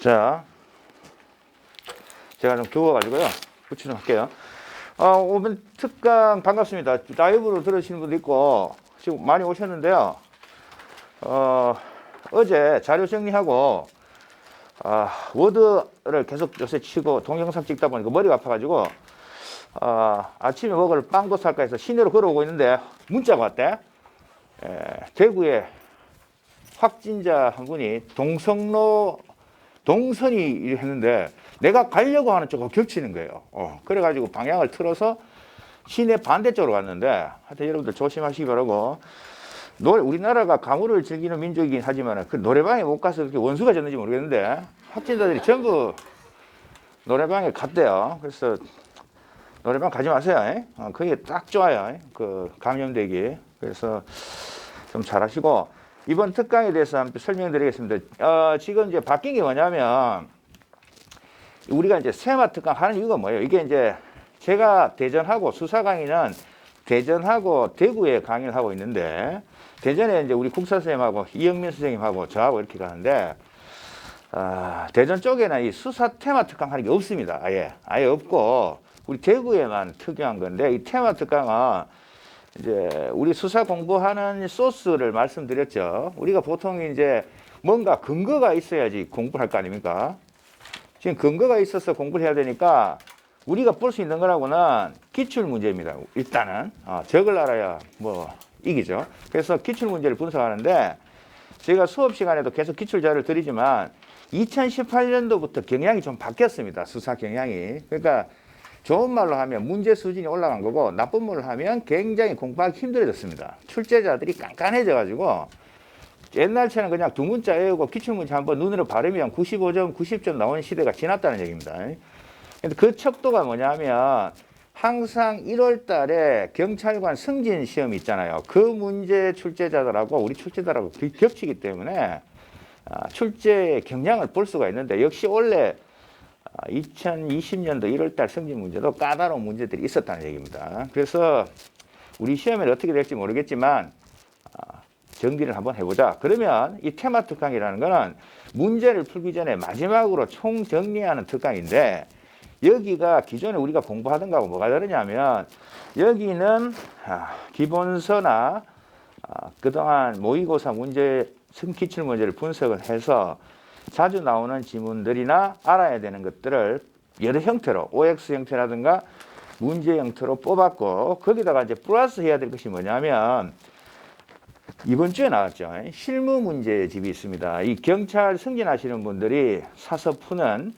자, 제가 좀 더워가지고요. 붙이도록 할게요. 오늘 특강 반갑습니다. 라이브로 들으시는 분도 있고, 지금 많이 오셨는데요. 어제 자료 정리하고, 워드를 계속 요새 치고 동영상 찍다 보니까 머리가 아파가지고, 아침에 먹을 빵도 살까 해서 시내로 걸어오고 있는데, 문자가 왔대. 대구에 확진자 한 분이 동선이 했는데 내가 가려고 하는 쪽하고 겹치는 거예요. 그래가지고 방향을 틀어서 시내 반대쪽으로 갔는데 하여튼 여러분들 조심하시기 바라고, 우리나라가 가물을 즐기는 민족이긴 하지만 그 노래방에 못 가서 그렇게 원수가 졌는지 모르겠는데 확진자들이 전부 노래방에 갔대요. 그래서 노래방 가지 마세요. 그게 딱 좋아요. 그 감염되기. 그래서 좀 잘하시고, 이번 특강에 대해서 한번 설명드리겠습니다. 지금 이제 바뀐 게 뭐냐면, 우리가 이제 세마 특강 하는 이유가 뭐예요? 이게 이제 제가 대전하고 수사 강의는 대전하고 대구에 강의를 하고 있는데, 대전에 이제 우리 국사 선생님하고 이영민 선생님하고 저하고 이렇게 가는데, 대전 쪽에는 이 수사 테마 특강 하는 게 없습니다. 아예 없고, 우리 대구에만 특이한 건데, 이 테마 특강은 이제 우리 수사 공부하는 소스를 말씀드렸죠. 우리가 보통 이제 뭔가 근거가 있어야지 공부를 할 거 아닙니까? 지금 근거가 있어서 공부를 해야 되니까 우리가 볼 수 있는 거라고는 기출 문제입니다. 일단은 적을 알아야 뭐 이기죠. 그래서 기출 문제를 분석하는데, 저희가 수업 시간에도 계속 기출 자료를 드리지만 2018년도부터 경향이 좀 바뀌었습니다. 수사 경향이. 그러니까 좋은 말로 하면 문제 수준이 올라간 거고, 나쁜 말로 하면 굉장히 공부하기 힘들어졌습니다. 출제자들이 깐깐해져가지고, 옛날처럼 그냥 두 문자 외우고 기출문제 한번 눈으로 바르면 95점, 90점 나오는 시대가 지났다는 얘기입니다. 근데 그 척도가 뭐냐면, 항상 1월 달에 경찰관 승진 시험이 있잖아요. 그 문제 출제자들하고 우리 출제자들하고 겹치기 때문에 출제 경향을 볼 수가 있는데, 역시 원래 2020년도 1월달 승진 문제도 까다로운 문제들이 있었다는 얘기입니다. 그래서 우리 시험에는 어떻게 될지 모르겠지만 정리를 한번 해보자. 그러면 이 테마 특강이라는 거는 문제를 풀기 전에 마지막으로 총정리하는 특강인데, 여기가 기존에 우리가 공부하던 거하고 뭐가 다르냐면, 여기는 기본서나 그동안 모의고사 문제, 기출 문제를 분석을 해서 자주 나오는 지문들이나 알아야 되는 것들을 여러 형태로, OX 형태라든가 문제 형태로 뽑았고, 거기다가 이제 플러스 해야 될 것이 뭐냐면, 이번 주에 나왔죠. 실무 문제집이 있습니다. 이 경찰 승진하시는 분들이 사서 푸는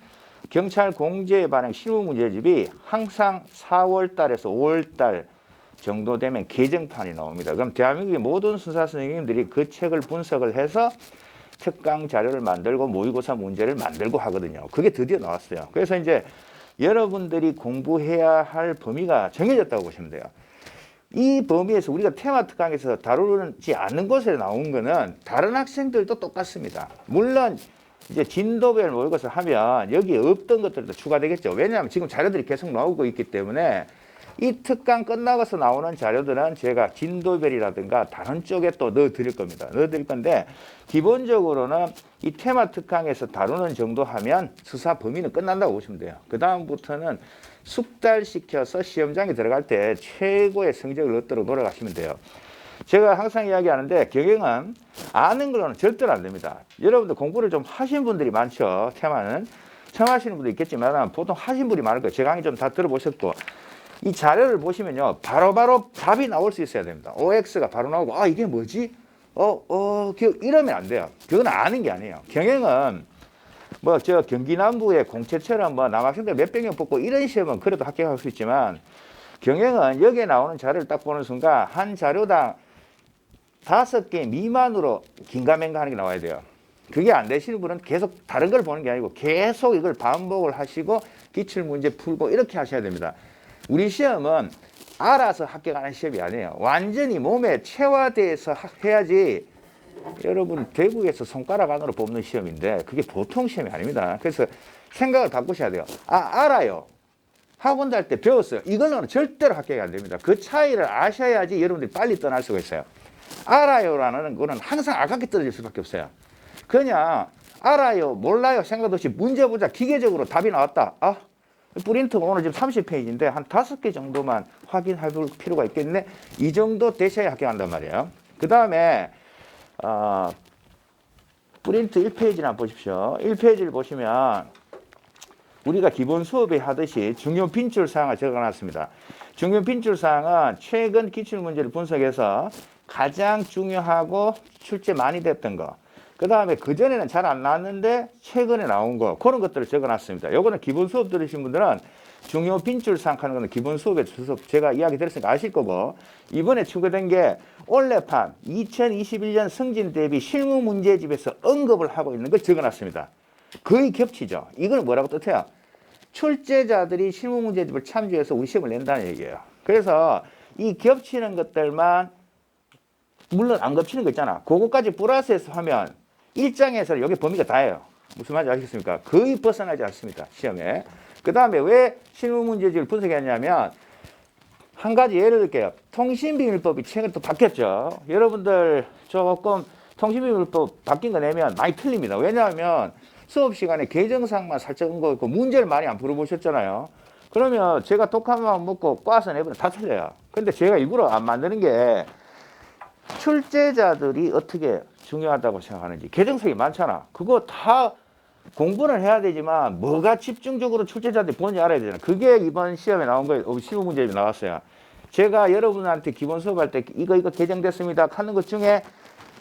경찰 공제 반영 실무 문제집이 항상 4월 달에서 5월 달 정도 되면 개정판이 나옵니다. 그럼 대한민국의 모든 수사 선생님들이 그 책을 분석을 해서 특강 자료를 만들고 모의고사 문제를 만들고 하거든요. 그게 드디어 나왔어요. 그래서 이제 여러분들이 공부해야 할 범위가 정해졌다고 보시면 돼요. 이 범위에서 우리가 테마 특강에서 다루지 않는 곳에 나온 거는 다른 학생들도 똑같습니다. 물론 이제 진도별 모의고사 하면 여기에 없던 것들도 추가되겠죠. 왜냐하면 지금 자료들이 계속 나오고 있기 때문에 이 특강 끝나고서 나오는 자료들은 제가 진도별이라든가 다른 쪽에 또 넣어드릴 겁니다. 넣어드릴 건데, 기본적으로는 이 테마 특강에서 다루는 정도 하면 수사 범위는 끝난다고 보시면 돼요. 그 다음부터는 숙달시켜서 시험장에 들어갈 때 최고의 성적을 얻도록 노력하시면 돼요. 제가 항상 이야기하는데, 경영은 아는 걸로는 절대로 안 됩니다. 여러분들 공부를 좀 하신 분들이 많죠. 테마는 처음 하시는 분도 있겠지만 보통 하신 분이 많을 거예요. 제 강의 좀 다 들어보셨고, 이 자료를 보시면요, 바로바로 답이 나올 수 있어야 됩니다. OX가 바로 나오고, 이게 뭐지? 이러면 안 돼요. 그건 아는 게 아니에요. 경영은 경기 남부의 공채처럼 남학생들 몇백 명 뽑고 이런 시험은 그래도 합격할 수 있지만, 경영은 여기에 나오는 자료를 딱 보는 순간 한 자료당 5개 미만으로 긴가민가 하는 게 나와야 돼요. 그게 안 되시는 분은 계속 다른 걸 보는 게 아니고 계속 이걸 반복을 하시고 기출문제 풀고 이렇게 하셔야 됩니다. 우리 시험은 알아서 합격하는 시험이 아니에요. 완전히 몸에 체화돼서 해야지. 여러분 대구에서 손가락 안으로 뽑는 시험인데 그게 보통 시험이 아닙니다. 그래서 생각을 바꾸셔야 돼요. 알아요. 학원 다닐 때 배웠어요. 이걸로는 절대로 합격이 안 됩니다. 그 차이를 아셔야지 여러분들이 빨리 떠날 수가 있어요. 알아요라는 거는 항상 아깝게 떨어질 수밖에 없어요. 그냥 알아요, 몰라요 생각 없이 문제 보자 기계적으로 답이 나왔다. 아, 프린트가 오늘 지금 30페이지인데 한 5개 정도만 확인해 볼 필요가 있겠네. 이 정도 되셔야 합격한단 말이에요. 그 다음에 프린트 1페이지나 보십시오. 1페이지를 보시면 우리가 기본 수업에 하듯이 중요 빈출사항을 적어놨습니다. 중요 빈출사항은 최근 기출문제를 분석해서 가장 중요하고 출제 많이 됐던 거, 그 다음에 그전에는 잘 안 나왔는데 최근에 나온 거, 그런 것들을 적어놨습니다. 요거는 기본 수업 들으신 분들은 중요 빈출사항 하는 거는 기본 수업에 수업 제가 이야기 드렸으니까 아실 거고, 이번에 추가된 게 올해판 2021년 승진 대비 실무 문제집에서 언급을 하고 있는 걸 적어놨습니다. 거의 겹치죠. 이걸 뭐라고 뜻해요? 출제자들이 실무 문제집을 참조해서 우리 시험을 낸다는 얘기예요. 그래서 이 겹치는 것들만, 물론 안 겹치는 거 있잖아. 그거까지 플러스해서 하면 1장에서 여기 범위가 다예요. 무슨 말인지 아시겠습니까? 거의 벗어나지 않습니다. 시험에. 그 다음에 왜 실무 문제집을 분석했냐면, 한 가지 예를 들게요. 통신비밀법이 최근 또 바뀌었죠. 여러분들 조금 통신비밀법 바뀐 거 내면 많이 틀립니다. 왜냐하면 수업 시간에 개정사항만 살짝 온 거 있고 문제를 많이 안 풀어보셨잖아요. 그러면 제가 독한 마음 먹고 꽈서 내보면 다 틀려요. 근데 제가 일부러 안 만드는 게 출제자들이 어떻게 중요하다고 생각하는지, 개정사항이 많잖아. 그거 다 공부는 해야 되지만 뭐가 집중적으로 출제자들이 보는지 알아야 되잖아. 그게 이번 시험에 나온 거예요. 실무 문제에 나왔어요. 제가 여러분한테 기본 수업할 때 이거 개정됐습니다 하는 것 중에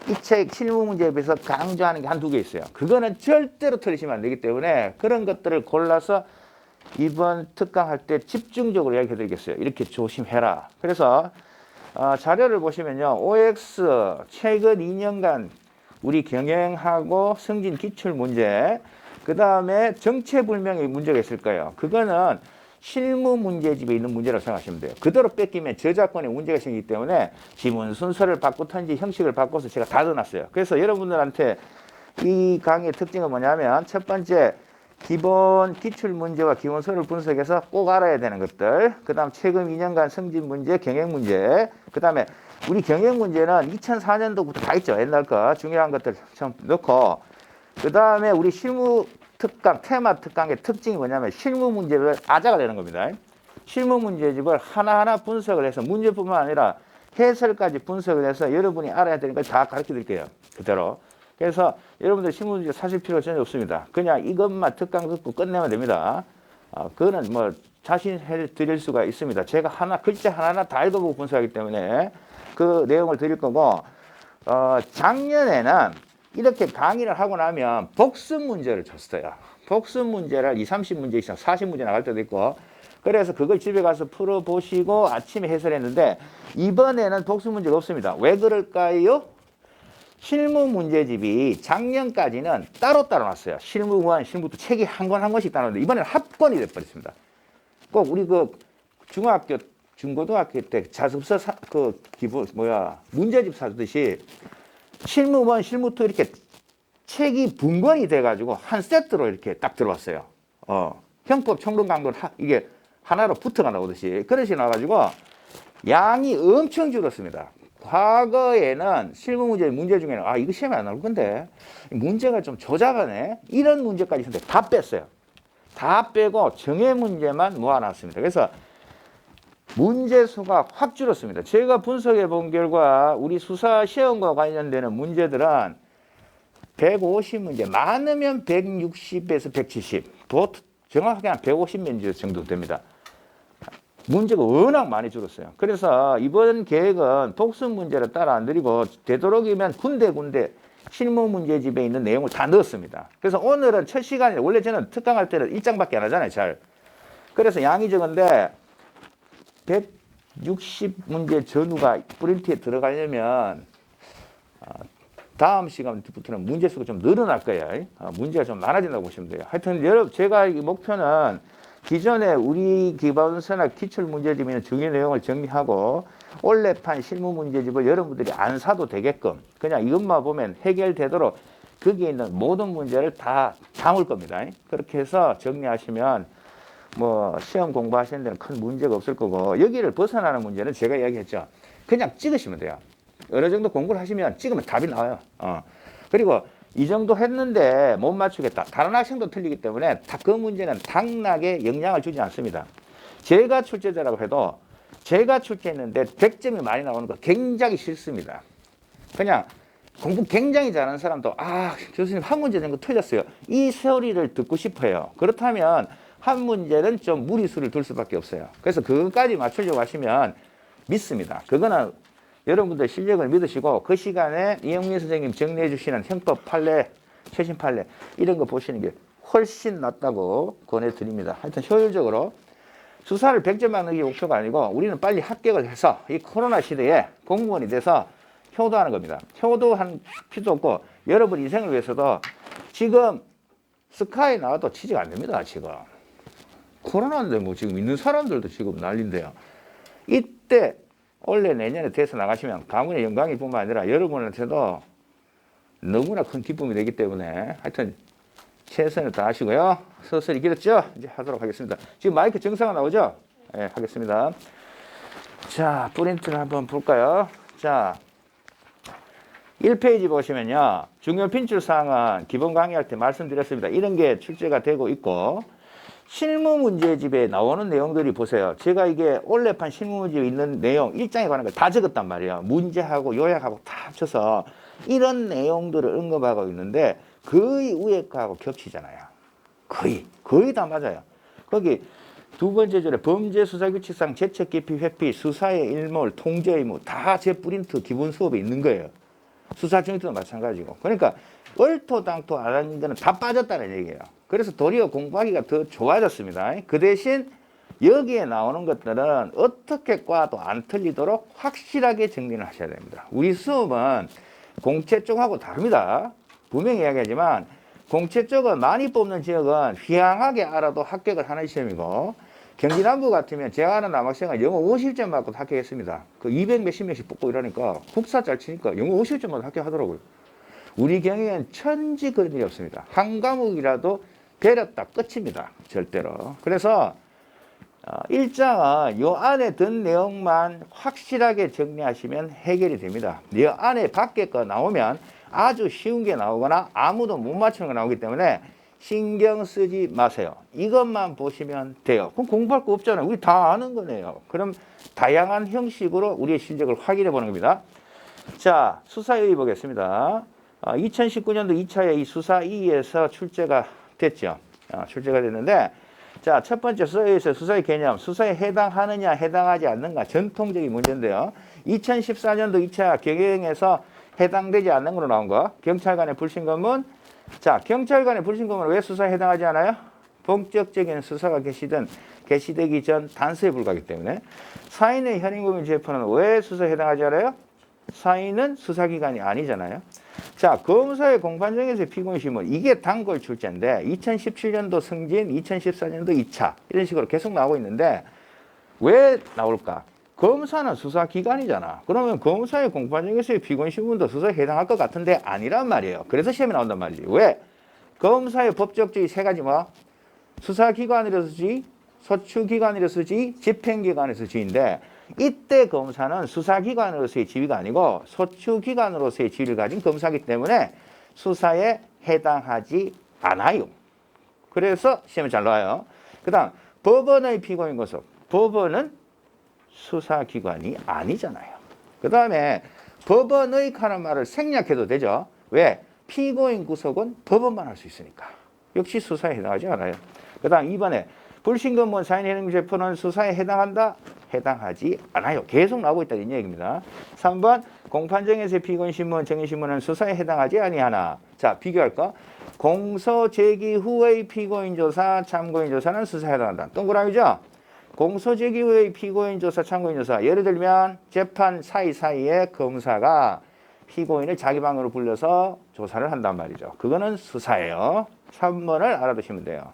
이 책 실무 문제에 비해서 강조하는 게 한두 개 있어요. 그거는 절대로 틀리시면 안 되기 때문에 그런 것들을 골라서 이번 특강 할 때 집중적으로 이야기해 드리겠어요. 이렇게 조심해라. 그래서 자료를 보시면요. OX 최근 2년간 우리 경영하고 승진 기출 문제, 그 다음에 정체불명의 문제가 있을 거예요. 그거는 실무 문제집에 있는 문제라고 생각하시면 돼요. 그대로 뺏기면 저작권에 문제가 생기기 때문에 지문 순서를 바꾸든지 형식을 바꿔서 제가 다 넣어놨어요. 그래서 여러분들한테 이 강의의 특징은 뭐냐면, 첫 번째 기본 기출 문제와 기본서를 분석해서 꼭 알아야 되는 것들, 그 다음 최근 2년간 승진 문제, 경영 문제, 그 다음에 우리 경영 문제는 2004년도부터 다 있죠. 옛날 거 중요한 것들 좀 넣고, 그 다음에 우리 실무 특강, 테마 특강의 특징이 뭐냐면 실무 문제를 아자가 되는 겁니다. 실무 문제집을 하나하나 분석을 해서 문제뿐만 아니라 해설까지 분석을 해서 여러분이 알아야 되는 걸 다 가르쳐 드릴게요. 그대로. 그래서 여러분들 실무 문제 사실 필요 전혀 없습니다. 그냥 이것만 특강 듣고 끝내면 됩니다. 그거는 뭐 자신해 드릴 수가 있습니다. 제가 글자 하나하나 다 읽어보고 분석하기 때문에 그 내용을 드릴 거고, 작년에는 이렇게 강의를 하고 나면 복습 문제를 줬어요. 복습 문제를 20, 30문제 이상 40문제 나갈 때도 있고, 그래서 그걸 집에 가서 풀어보시고 아침에 해설했는데, 이번에는 복습 문제가 없습니다. 왜 그럴까요? 실무 문제집이 작년까지는 따로따로 났어요. 실무 1, 실무 2 책이 한 권 한 권씩 따로는데 이번에는 합권이 돼버렸습니다. 꼭 우리 그 중학교, 중고등학교 때 자습서 문제집 사듯이 실무 1, 실무 2 이렇게 책이 분권이 돼가지고 한 세트로 이렇게 딱 들어왔어요. 형법 총론 강론 이게 하나로 붙어가 나오듯이 그릇이 나와가지고 양이 엄청 줄었습니다. 과거에는 실무 문제 중에는 이거 시험에 안 나올 건데 문제가 좀 조잡하네 이런 문제까지 있었는데 다 뺐어요. 다 빼고 정해 문제만 모아놨습니다. 그래서 문제 수가 확 줄었습니다. 제가 분석해 본 결과 우리 수사 시험과 관련되는 문제들은 150문제, 많으면 160에서 170, 정확하게 한 150문제 정도 됩니다. 문제가 워낙 많이 줄었어요. 그래서 이번 계획은 복습 문제를 따라 안 드리고 되도록이면 군데군데 실무 문제집에 있는 내용을 다 넣었습니다. 그래서 오늘은 첫 시간에, 원래 저는 특강할 때는 1장밖에 안 하잖아요, 잘. 그래서 양이 적은데 160문제 전후가 프린트에 들어가려면 다음 시간부터는 문제 수가 좀 늘어날 거예요. 문제가 좀 많아진다고 보시면 돼요. 하여튼 여러분, 제가 이 목표는 기존에 우리 기본서나 기출 문제집에 있는 중요 내용을 정리하고 올해판 실무 문제집을 여러분들이 안 사도 되게끔 그냥 이것만 보면 해결되도록 거기에 있는 모든 문제를 다 담을 겁니다. 그렇게 해서 정리하시면 뭐 시험 공부하시는 데는 큰 문제가 없을 거고, 여기를 벗어나는 문제는 제가 이야기했죠. 그냥 찍으시면 돼요. 어느 정도 공부를 하시면 찍으면 답이 나와요. 그리고 이 정도 했는데 못 맞추겠다. 다른 학생도 틀리기 때문에 그 문제는 당락에 영향을 주지 않습니다. 제가 출제자라고 해도 제가 출제했는데 100점이 많이 나오는 거 굉장히 싫습니다. 그냥 공부 굉장히 잘하는 사람도 교수님 한 문제 된 거 틀렸어요. 이 소리를 듣고 싶어요. 그렇다면 한 문제는 좀 무리수를 둘 수밖에 없어요. 그래서 그것까지 맞추려고 하시면 믿습니다. 그거는 여러분들 실력을 믿으시고 그 시간에 이영민 선생님 정리해 주시는 형법 판례, 최신 판례 이런 거 보시는 게 훨씬 낫다고 권해드립니다. 하여튼 효율적으로 수사를 100점 받는 게 목표가 아니고 우리는 빨리 합격을 해서 이 코로나 시대에 공무원이 돼서 효도하는 겁니다. 효도한 필요도 없고 여러분 인생을 위해서도 지금 스카이 나와도 취직 안 됩니다. 지금 코로나인데 뭐 지금 있는 사람들도 지금 난리인데요. 이때 올해 내년에 돼서 나가시면 가문의 영광일 뿐만 아니라 여러분한테도 너무나 큰 기쁨이 되기 때문에 하여튼 최선을 다하시고요. 서서히 길었죠? 이제 하도록 하겠습니다. 지금 마이크 정상화 나오죠? 네, 하겠습니다. 자, 프린트를 한번 볼까요? 자, 1페이지 보시면요. 중요 핀출 사항은 기본 강의할 때 말씀드렸습니다. 이런 게 출제가 되고 있고 실무 문제집에 나오는 내용들이 보세요. 제가 이게 올해판 실무 문제집에 있는 내용, 일장에 관한 걸 다 적었단 말이에요. 문제하고 요약하고 다 합쳐서 이런 내용들을 언급하고 있는데 거의 위에 거하고 겹치잖아요. 거의 다 맞아요. 거기 두 번째 줄에 범죄 수사 규칙상 재책 기피 회피 수사의 일몰 통제 의무 다 제 프린트 기본 수업에 있는 거예요. 수사 중위도 마찬가지고. 그러니까 얼토당토 안 하는 데는 다 빠졌다는 얘기예요. 그래서 도리어 공부하기가 더 좋아졌습니다. 그 대신 여기에 나오는 것들은 어떻게 과도 안 틀리도록 확실하게 정리를 하셔야 됩니다. 우리 수업은 공채 쪽하고 다릅니다. 분명히 이야기하지만 공채 쪽은 많이 뽑는 지역은 희한하게 알아도 합격을 하는 시험이고 경기 남부 같으면 제가 아는 남학생은 영어 50점 받고 합격했습니다. 그 200 몇십 명씩 뽑고 이러니까 국사 잘 치니까 영어 50점 받고 합격하더라고요. 우리 경영엔 천지 그런 일이 없습니다. 한 과목이라도 배렸다 끝입니다. 절대로. 그래서 일장은 요 안에 든 내용만 확실하게 정리하시면 해결이 됩니다. 요 안에 밖에 거 나오면 아주 쉬운 게 나오거나 아무도 못 맞추는 거 나오기 때문에 신경 쓰지 마세요. 이것만 보시면 돼요. 그럼 공부할 거 없잖아요. 우리 다 아는 거네요. 그럼 다양한 형식으로 우리의 실력을 확인해 보는 겁니다. 자, 수사의 보겠습니다. 2019년도 2차에 이 수사 2에서 출제가 됐죠. 출제가 됐는데 자, 첫 번째 수사에서 수사의 개념, 수사에 해당하느냐 해당하지 않는가 전통적인 문제인데요. 2014년도 2차 경영에서 해당되지 않는 걸로 나온 거. 경찰관의 불신검문. 자, 경찰관의 불신검문은 왜 수사에 해당하지 않아요? 본격적인 수사가 개시되기 전 단서에 불과하기 때문에. 사인의 현행범인 재판은 왜 수사에 해당하지 않아요? 사인은 수사기관이 아니잖아요. 자, 검사의 공판정에서의 피고인 신문. 이게 단골 출제인데 2017년도 승진, 2014년도 2차 이런 식으로 계속 나오고 있는데 왜 나올까? 검사는 수사기관이잖아. 그러면 검사의 공판정에서의 피고인 신문도 수사에 해당할 것 같은데 아니란 말이에요. 그래서 시험에 나온단 말이지. 왜? 검사의 법적 지위 세 가지 뭐? 수사기관이라서 지, 소추기관이라서 지, 집행기관에서 지인데 이때 검사는 수사기관으로서의 지위가 아니고 소추기관으로서의 지위를 가진 검사이기 때문에 수사에 해당하지 않아요. 그래서 시험에 잘 나와요. 그 다음 법원의 피고인 구속. 법원은 수사기관이 아니잖아요. 그 다음에 법원의 하는 말을 생략해도 되죠. 왜? 피고인 구속은 법원만 할 수 있으니까. 역시 수사에 해당하지 않아요. 그 다음 2번에 불신검문 사인현행재판은 수사에 해당한다? 해당하지 않아요. 계속 나오고 있다는 얘기입니다. 3번 공판정에서의 피고인신문, 정인신문은 수사에 해당하지 아니하나. 자, 비교할 거. 공소 제기 후의 피고인조사, 참고인조사는 수사에 해당한다. 동그라미죠? 공소 제기 후의 피고인조사, 참고인조사. 예를 들면 재판 사이사이에 검사가 피고인을 자기 방으로 불러서 조사를 한단 말이죠. 그거는 수사예요. 3번을 알아두시면 돼요.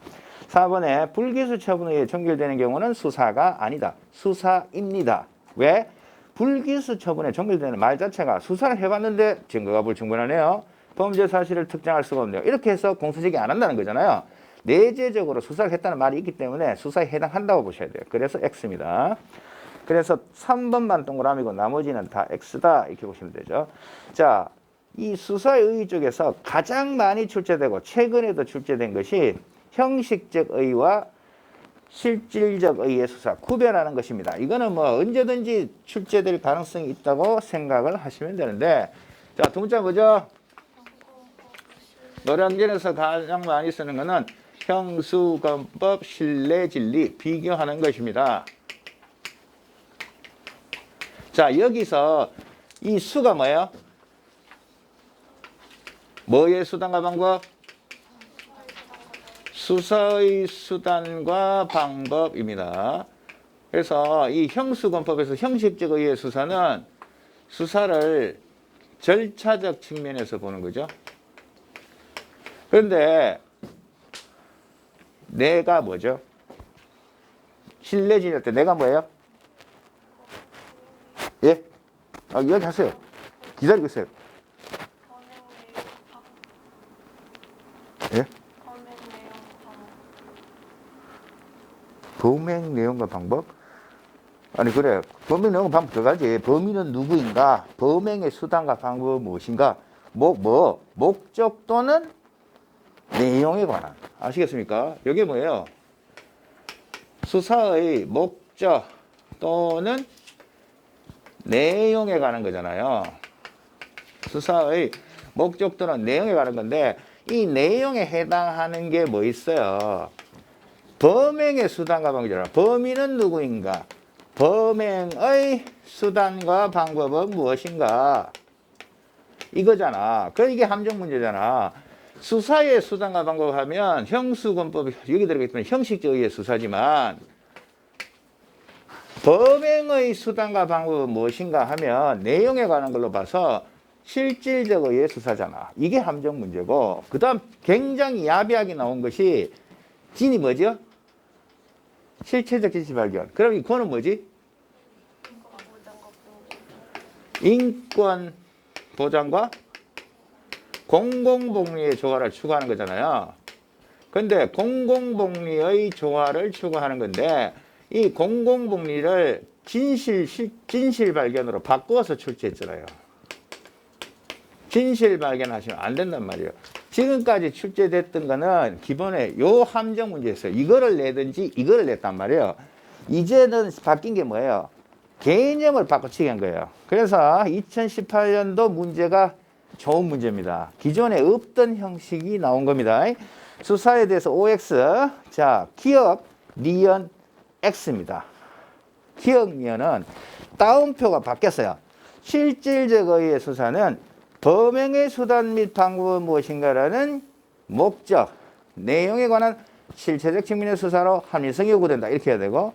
4번에 불기소 처분에 의해 종결되는 경우는 수사가 아니다. 수사입니다. 왜? 불기소 처분에 종결되는 말 자체가 수사를 해봤는데 증거가 불충분하네요. 범죄 사실을 특정할 수가 없네요. 이렇게 해서 공소제기 안 한다는 거잖아요. 내재적으로 수사를 했다는 말이 있기 때문에 수사에 해당한다고 보셔야 돼요. 그래서 X입니다. 그래서 3번만 동그라미고 나머지는 다 X다 이렇게 보시면 되죠. 자, 이 수사의 쪽에서 가장 많이 출제되고 최근에도 출제된 것이 형식적 의의와 실질적 의의의 수사, 구별하는 것입니다. 이거는 뭐 언제든지 출제될 가능성이 있다고 생각을 하시면 되는데, 자, 두 문자 뭐죠? 노량진에서 가장 많이 쓰는 거는 형수건법, 신뢰진리, 비교하는 것입니다. 자, 여기서 이 수가 뭐예요? 뭐의 수단과 방법? 수사의 수단과 방법입니다. 그래서 이 형수권법에서 형식적 의의 수사는 수사를 절차적 측면에서 보는 거죠. 그런데 내가 뭐죠? 신뢰진일 때 내가 뭐예요? 예? 여기 하세요. 기다리고 있어요. 예? 범행 내용과 방법? 아니 그래, 범행 내용과 방법 들어가지. 범인은 누구인가? 범행의 수단과 방법은 무엇인가? 목적 또는 내용에 관한. 아시겠습니까? 이게 뭐예요? 수사의 목적 또는 내용에 관한 거잖아요. 수사의 목적 또는 내용에 관한 건데, 이 내용에 해당하는 게 뭐 있어요? 범행의 수단과 방법이잖아. 범인은 누구인가? 범행의 수단과 방법은 무엇인가? 이거잖아. 그러니까 이게 함정 문제잖아. 수사의 수단과 방법 하면 형수권법 여기 들어가 있으면 형식적 의의 수사지만, 범행의 수단과 방법은 무엇인가 하면 내용에 관한 걸로 봐서 실질적 의의 수사잖아. 이게 함정 문제고, 그 다음 굉장히 야비하게 나온 것이 진이 뭐죠? 실체적 진실 발견. 그럼 이거는 뭐지? 인권 보장과 공공복리의 조화를 추구하는 거잖아요. 근데 공공복리의 조화를 추구하는 건데, 이 공공복리를 진실 발견으로 바꾸어서 출제했잖아요. 진실 발견하시면 안 된단 말이에요. 지금까지 출제됐던 거는 기본에 요 함정 문제였어요. 이거를 내든지 이거를 냈단 말이에요. 이제는 바뀐 게 뭐예요? 개념을 바꿔치기 한 거예요. 그래서 2018년도 문제가 좋은 문제입니다. 기존에 없던 형식이 나온 겁니다. 수사에 대해서 OX. 자, 기억, 니은, X입니다. 기억, 니은은 따옴표가 바뀌었어요. 실질적 의의 수사는 범행의 수단 및 방법은 무엇인가라는 목적, 내용에 관한 실체적 측면의 수사로 합리성이 요구된다. 이렇게 해야 되고,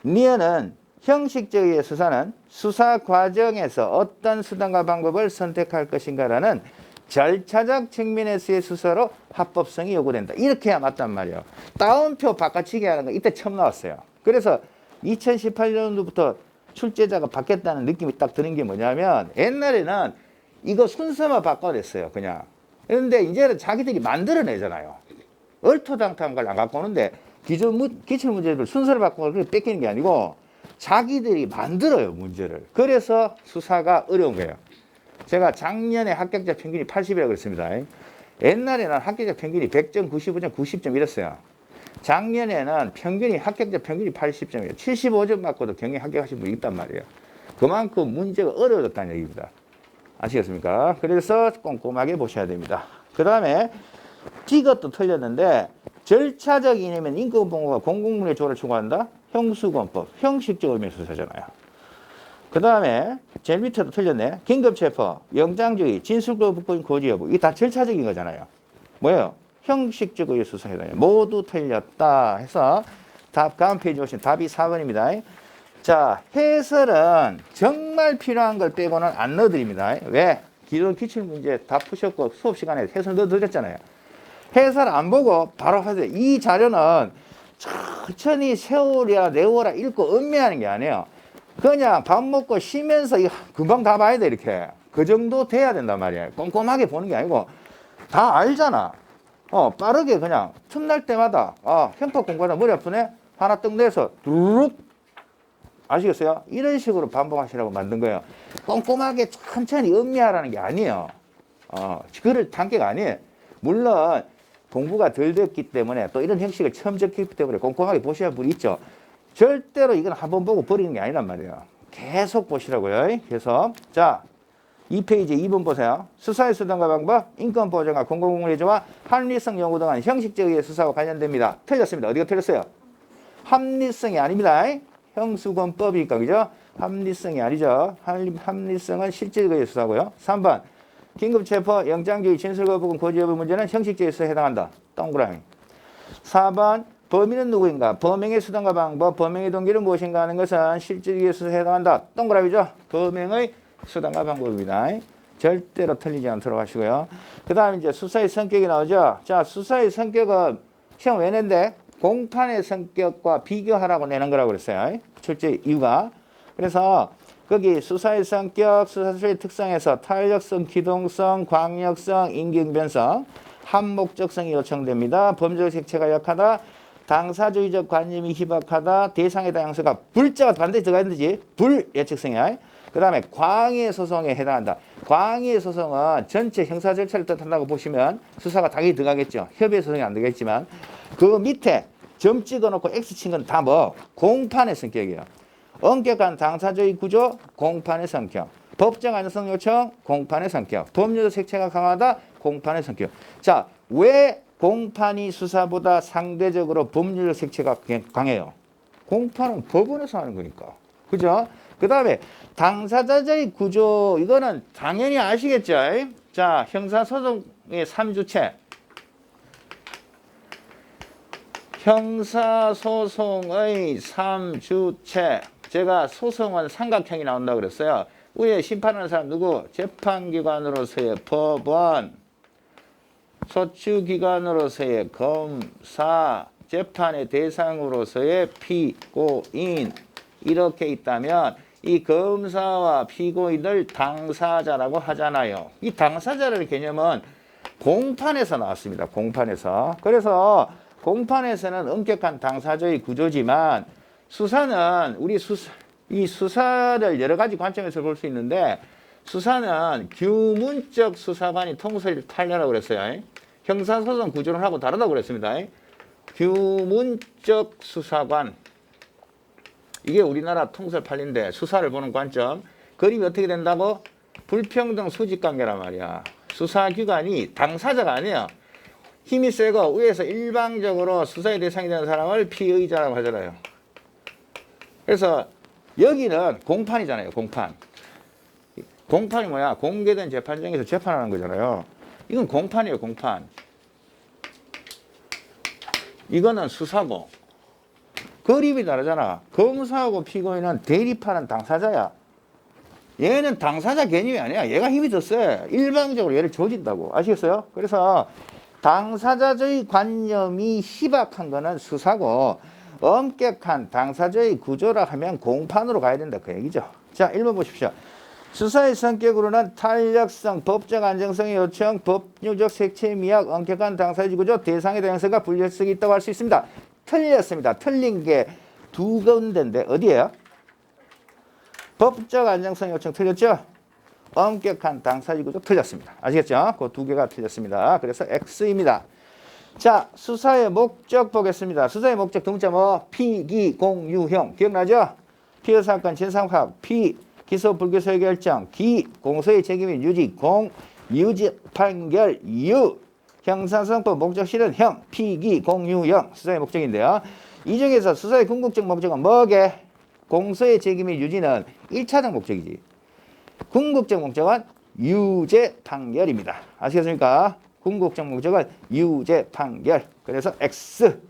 니은은 형식적 의의 수사는 수사 과정에서 어떤 수단과 방법을 선택할 것인가라는 절차적 측면에서의 수사로 합법성이 요구된다. 이렇게 해야 맞단 말이에요. 따옴표 바꿔치기 하는 거 이때 처음 나왔어요. 그래서 2018년도부터 출제자가 바뀌었다는 느낌이 딱 드는 게 뭐냐면, 옛날에는 이거 순서만 바꿔냈어요, 그냥. 그런데 이제는 자기들이 만들어내잖아요. 얼토당토한 걸 안 갖고 오는데, 기존 기출문제들 순서를 바꿔서 뺏기는 게 아니고 자기들이 만들어요, 문제를. 그래서 수사가 어려운 거예요. 제가 작년에 합격자 평균이 80이라고 그랬습니다. 옛날에는 합격자 평균이 100점, 95점, 90점 이랬어요. 작년에는 합격자 평균이 80점이에요. 75점 맞고도 경영 합격하신 분이 있단 말이에요. 그만큼 문제가 어려워졌다는 얘기입니다. 아시겠습니까? 그래서 꼼꼼하게 보셔야 됩니다. 그 다음에 이것도 틀렸는데, 절차적 이념은 인권보호가 공공문의 조화를 추구한다? 형수권법, 형식적 의미의 수사잖아요. 그 다음에 제일 밑에도 틀렸네. 긴급체포, 영장주의, 진술거부권 고지 여부. 이게 다 절차적인 거잖아요. 뭐예요? 형식적 의미의 수사해요. 모두 틀렸다 해서 다음 페이지 보시면 답이 4번입니다. 자, 해설은 정말 필요한 걸 빼고는 안 넣어드립니다. 왜? 기존 기출문제 다 푸셨고 수업 시간에 해설 넣어드렸잖아요. 해설 안 보고 바로 하세요. 이 자료는 천천히 세월이야 내워라 읽고 음미하는 게 아니에요. 그냥 밥 먹고 쉬면서 금방 다 봐야 돼. 이렇게 그 정도 돼야 된단 말이에요. 꼼꼼하게 보는 게 아니고 다 알잖아. 빠르게 그냥 틈날 때마다 형법 공부하다 머리 아프네 하나 떡 내서 뚝, 아시겠어요? 이런 식으로 반복하시라고 만든 거예요. 꼼꼼하게 천천히 음미하라는 게 아니에요. 그럴 단계가 아니에요. 물론 공부가 덜 됐기 때문에 또 이런 형식을 처음 접했기 때문에 꼼꼼하게 보셔야 할 분이 있죠. 절대로 이건 한번 보고 버리는 게 아니란 말이에요. 계속 보시라고요. 그래서 자, 2페이지 2번 보세요. 수사의 수단과 방법, 인권 보장과 공공의료와 합리성 연구 등은 형식적인 수사와 관련됩니다. 틀렸습니다. 어디가 틀렸어요? 합리성이 아닙니다. 형수권법이니까 그죠? 합리성이 아니죠. 합리성은 실질적인 수사고요. 3번 긴급체포, 영장주의, 진술거부권, 고지 여부 문제는 형식적인 수사에 해당한다. 동그라미. 4번 범인은 누구인가? 범행의 수단과 방법, 범행의 동기는 무엇인가 하는 것은 실질적인 수사에 해당한다. 동그라미죠. 범행의 수단과 방법입니다. 절대로 틀리지 않도록 하시고요. 그 다음에 이제 수사의 성격이 나오죠. 자, 수사의 성격은 시험 왜 낸데? 공판의 성격과 비교하라고 내는 거라고 그랬어요. 출제 이유가. 그래서 거기 수사의 성격, 수사수의 특성에서 탄력성, 기동성, 광역성, 임기응변성, 한목적성이 요청됩니다. 범죄 색채가 약하다. 당사주의적 관념이 희박하다. 대상의 다양성과 불자가 반드시 들어가야 되지. 불예측성이야. 그 다음에 광의 소송에 해당한다. 광의 소송은 전체 형사 절차를 뜻한다고 보시면 수사가 당연히 들어가겠죠. 협의 소송이 안 되겠지만 그 밑에 점 찍어놓고 X 친 건 다 뭐? 공판의 성격이에요. 엄격한 당사주의 구조, 공판의 성격. 법정 안정성 요청, 공판의 성격. 법률 색채가 강하다, 공판의 성격. 자, 왜 공판이 수사보다 상대적으로 법률 색채가 강해요? 공판은 법원에서 하는 거니까. 그죠? 그 다음에 당사자의 구조, 이거는 당연히 아시겠죠? 자, 형사소송의 3주체. 형사소송의 3주체. 제가 소송은 삼각형이 나온다고 그랬어요. 위에 심판하는 사람 누구? 재판기관으로서의 법원, 소추기관으로서의 검사, 재판의 대상으로서의 피고인. 이렇게 있다면 이 검사와 피고인을 당사자라고 하잖아요. 이 당사자라는 개념은 공판에서 나왔습니다. 공판에서. 그래서 공판에서는 엄격한 당사자의 구조지만 수사는 이 수사를 여러 가지 관점에서 볼 수 있는데 수사는 규문적 수사관이 통솔을 하려고 그랬어요. 형사소송 구조를 하고 다르다고 그랬습니다. 규문적 수사관. 이게 우리나라 통솔판인데 수사를 보는 관점. 그림이 어떻게 된다고? 불평등 수직관계란 말이야. 수사기관이 당사자가 아니에요. 힘이 세고 위에서 일방적으로 수사의 대상이 되는 사람을 피의자라고 하잖아요. 그래서 여기는 공판이잖아요. 공판. 공판이 뭐야? 공개된 재판장에서 재판하는 거잖아요. 이건 공판이에요. 공판. 이거는 수사고. 그림이 다르잖아. 검사하고 피고인은 대립하는 당사자야. 얘는 당사자 개념이 아니야. 얘가 힘이 더 세. 일방적으로 얘를 조진다고. 아시겠어요? 그래서 당사자의 관념이 희박한 거는 수사고 엄격한 당사자의 구조라 하면 공판으로 가야 된다. 그 얘기죠. 자, 1번 보십시오. 수사의 성격으로는 탄력성, 법적 안정성의 요청, 법률적 색채 미약, 엄격한 당사자의 구조, 대상의 다양성과 불리성이 있다고 할 수 있습니다. 틀렸습니다. 틀린 게 두 군데인데 어디예요? 법적 안정성 요청 틀렸죠? 엄격한 당사자의 구조 틀렸습니다. 아시겠죠? 그 두 개가 틀렸습니다. 그래서 X입니다. 자, 수사의 목적 보겠습니다. 수사의 목적 두 문자 뭐? 피기공유형. 기억나죠? 피의사건 진상파악, 피 기소 불기소의 결정, 기 공소의 책임의 유지, 공 유지 판결, 유 형사성법 목적 실현, 형 피기공유형. 수사의 목적인데요. 이 중에서 수사의 궁극적 목적은 뭐게? 공소의 책임의 유지는 1차적 목적이지. 궁극적 목적은 유죄 판결입니다. 아시겠습니까? 궁극적 목적은 유죄 판결. 그래서 X.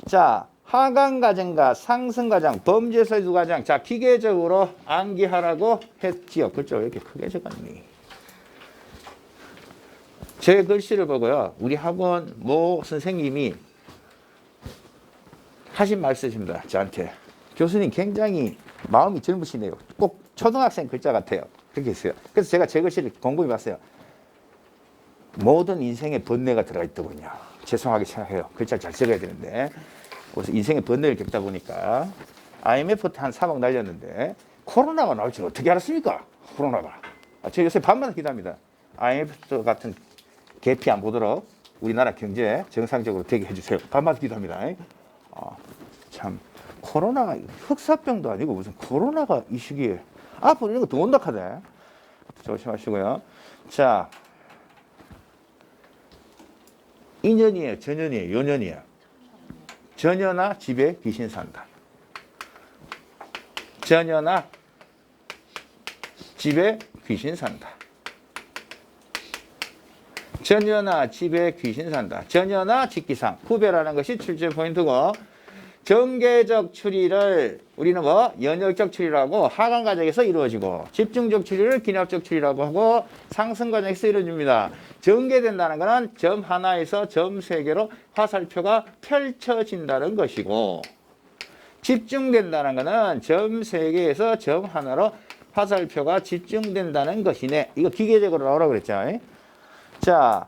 자, 하강 과정과 상승 과정, 범죄의 두 과정. 자, 기계적으로 암기하라고 했지요. 그렇죠? 왜 이렇게 크게 적었니? 제 글씨를 보고요. 우리 학원 모 선생님이 하신 말씀입니다. 저한테. 교수님 굉장히 마음이 젊으시네요. 꼭 초등학생 글자 같아요. 그렇게 했어요. 그래서 제가 제 글씨를 곰곰이 봤어요. 모든 인생의 번뇌가 들어가 있더군요. 죄송하게 생각해요. 글자를 잘 써야 되는데. 그래서 인생의 번뇌를 겪다 보니까 IMF 때 한 3억 날렸는데 코로나가 나올 줄 어떻게 알았습니까? 코로나가. 저 요새 밤마다 기도합니다. IMF 같은 계피 안 보도록 우리나라 경제 정상적으로 되게 해주세요. 간마디 기도합니다. 참 코로나가 흑사병도 아니고 무슨 코로나가 이 시기에 앞으로 이런 거 더 온다 카대. 조심하시고요. 자, 인연이에요, 전연이에요, 요년이에요. 전연아 집에 귀신 산다. 전연아 집에 귀신 산다. 전연아 집에 귀신 산다. 전연아 직기상 구별하는 것이 출제 포인트고, 정계적 추리를 우리는 뭐 연역적 추리라고 하강 과정에서 이루어지고, 집중적 추리를 기납적 추리라고 하고, 상승 과정에서 이루어집니다. 전개된다는 것은 점 하나에서 점 세 개로 화살표가 펼쳐진다는 것이고, 집중된다는 것은 점 세 개에서 점 하나로 화살표가 집중된다는 것이네. 이거 기계적으로 나오라고 그랬죠. 자,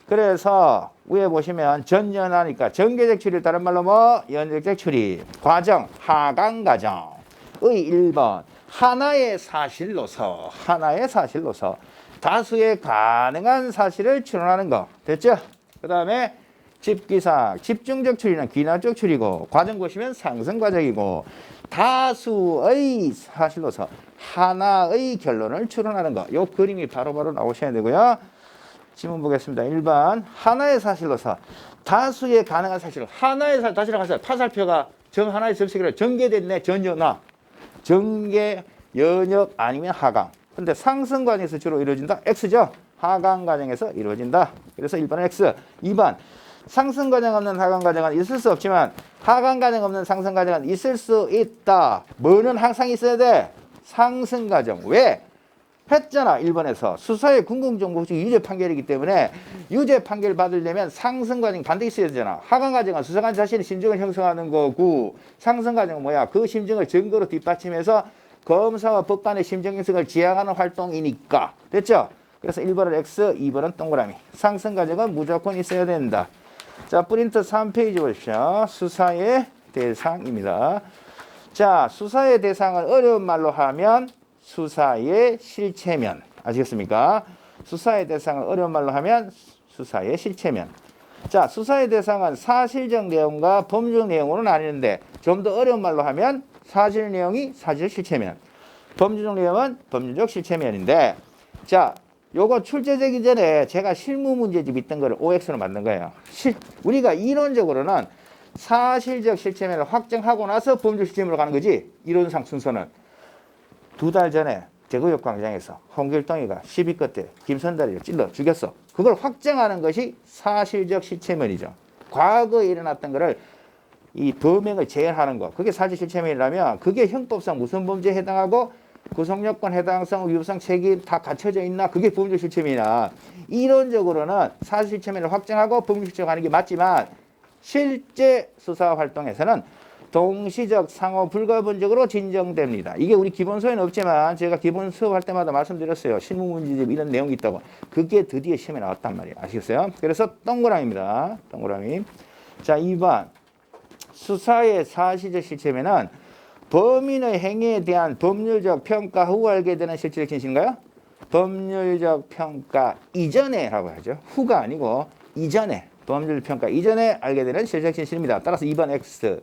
그래서 위에 보시면 전연하니까 전개적 추리를 다른 말로 뭐 연역적 추리 과정 하강 과정의 1번 하나의 사실로서 다수의 가능한 사실을 추론하는 거 됐죠? 그 다음에 집기상 집중적 추리는 기납적 추리고, 과정 보시면 상승 과정이고, 다수의 사실로서 하나의 결론을 추론하는 거. 요 그림이 바로바로 나오셔야 되고요. 지문 보겠습니다. 1번 하나의 사실로서 다수의 가능한 사실. 하나의 사실, 다시 나가서 화살표가 점 하나의 점세개로 전개됐네. 전연화. 전개, 연역 아니면 하강. 근데 상승 과정에서 주로 이루어진다. X죠. 하강 과정에서 이루어진다. 그래서 1번은 X. 2번 상승 과정 없는 하강 과정은 있을 수 없지만 하강 과정 없는 상승 과정은 있을 수 있다. 뭐는 항상 있어야 돼? 상승 과정. 왜? 했잖아. 1번에서 수사의 궁극정보식 유죄 판결이기 때문에 유죄 판결 받으려면 상승 과정이 반드시 있어야 되잖아. 하강 과정은 수사관 자신의 심증을 형성하는 거고, 상승 과정은 뭐야? 그 심증을 증거로 뒷받침해서 검사와 법관의 심증 형성을 지향하는 활동이니까. 됐죠? 그래서 1번은 X, 2번은 동그라미. 상승 과정은 무조건 있어야 된다. 자, 프린트 3페이지 보십시오. 수사의 대상입니다. 자, 수사의 대상을 어려운 말로 하면 수사의 실체면. 아시겠습니까? 수사의 대상을 어려운 말로 하면 수사의 실체면. 자, 수사의 대상은 사실적 내용과 법률적 내용으로 나뉘는데, 좀 더 어려운 말로 하면 사실 내용이 사실 실체면, 법률적 내용은 법률적 실체면인데, 자, 요거 출제되기 전에 제가 실무 문제집 있던 거를 OX로 만든 거예요. 우리가 이론적으로는 사실적 실체면을 확정하고 나서 법률 실체면으로 가는 거지. 이론상 순서는 2달 전에 대구역 광장에서 홍길동이가 시비껏 때 김선달이를 찔러 죽였어. 그걸 확정하는 것이 사실적 실체면이죠. 과거에 일어났던 거를 이 범행을 재현하는 거, 그게 사실 실체면이라면 그게 형법상 무슨 범죄에 해당하고 구속요건, 해당성, 위법성, 책임 다 갖춰져 있나? 그게 법률 실체면이나. 이론적으로는 사실 실체면을 확정하고 법률 실체하는 게 맞지만, 실제 수사 활동에서는 동시적 상호 불가분적으로 진정됩니다. 이게 우리 기본서에는 없지만 제가 기본 수업할 때마다 말씀드렸어요. 실무 문제집 이런 내용이 있다고. 그게 드디어 시험에 나왔단 말이에요. 아시겠어요? 그래서 동그라미입니다. 동그라미. 자, 2번 수사의 사실적 실체면은 범인의 행위에 대한 법률적 평가 후 알게 되는 실질적 진실인가요? 법률적 평가 이전에라고 하죠. 후가 아니고 이전에, 법률적 평가 이전에 알게 되는 실질적 진실입니다. 따라서 2번 X.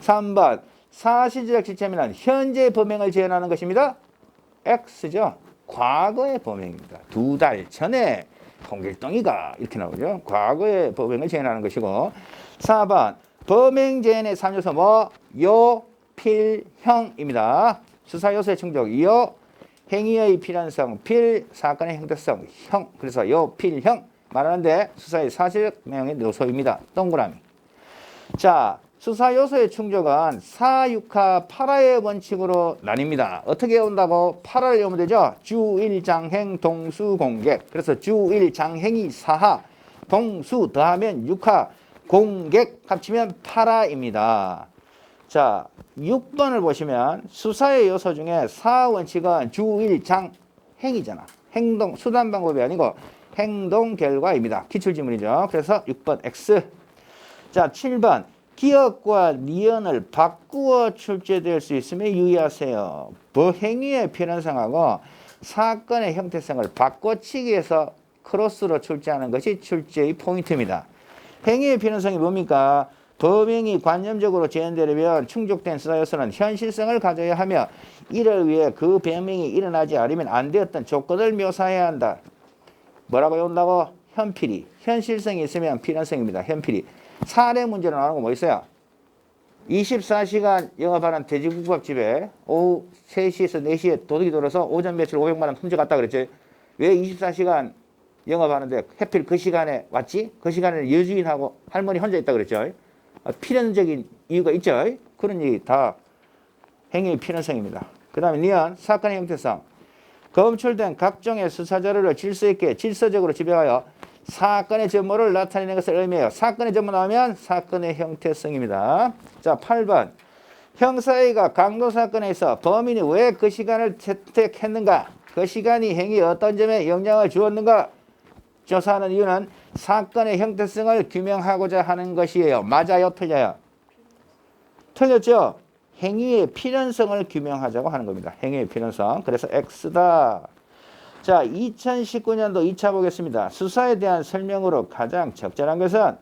3번 사실적 실체면은 현재 범행을 재현하는 것입니다. X죠. 과거의 범행입니다. 2달 전에 홍길동이가 이렇게 나오죠. 과거의 범행을 재현하는 것이고. 4번 범행 재현의 3요소 뭐? 요, 필, 형입니다. 수사 요소의 충족, 요, 행위의 필연성, 필, 사건의 행덕성, 형. 그래서 요, 필, 형 말하는데 수사의 사실적 내용의 요소입니다. 동그라미. 자, 수사 요소의 충족은 사육하 8하의 원칙으로 나뉩니다. 어떻게 온다고? 8하를 외우면 되죠. 주일장행 동수공객. 그래서 주일장행이 4하, 동수 더하면 6하, 공객 합치면 8하입니다. 자, 6번을 보시면 수사의 요소 중에 사원칙은 주일장행이잖아. 행동, 수단 방법이 아니고 행동 결과입니다. 기출지문이죠. 그래서 6번 X. 자, 7번 기억과 니은을 바꾸어 출제될 수 있음에 유의하세요. 행위의 필연성하고 사건의 형태성을 바꿔치기 위해서 크로스로 출제하는 것이 출제의 포인트입니다. 행위의 필연성이 뭡니까? 범행이 관념적으로 재현되려면 충족된 수사 요소는 현실성을 가져야 하며 이를 위해 그 범행이 일어나지 않으면 안 되었던 조건을 묘사해야 한다. 뭐라고 외운다고? 현필이. 현실성이 있으면 필연성입니다. 현필이. 사례 문제로 나오는 거 뭐 있어요? 24시간 영업하는 돼지국밥집에 오후 3시에서 4시에 도둑이 들어서 오전 매출 500만 원 훔쳐갔다 그랬지. 왜 24시간 영업하는데 하필 그 시간에 왔지? 그 시간에 여주인하고 할머니 혼자 있다 그랬죠. 필연적인 이유가 있죠. 그런 얘기 다 행위의 필연성입니다. 그 다음에 니은 사건의 형태성. 검출된 각종의 수사자료를 질서 있게 질서적으로 지배하여 사건의 전모를 나타내는 것을 의미해요. 사건의 전모 나오면 사건의 형태성입니다. 자, 8번. 형사회가 강도 사건에 있어 범인이 왜 그 시간을 채택했는가? 그 시간이 행위에 어떤 점에 영향을 주었는가? 조사하는 이유는 사건의 형태성을 규명하고자 하는 것이에요. 맞아요? 틀려요? 틀렸죠? 행위의 필연성을 규명하자고 하는 겁니다. 행위의 필연성. 그래서 X다. 자, 2019년도 2차 보겠습니다. 수사에 대한 설명으로 가장 적절한 것은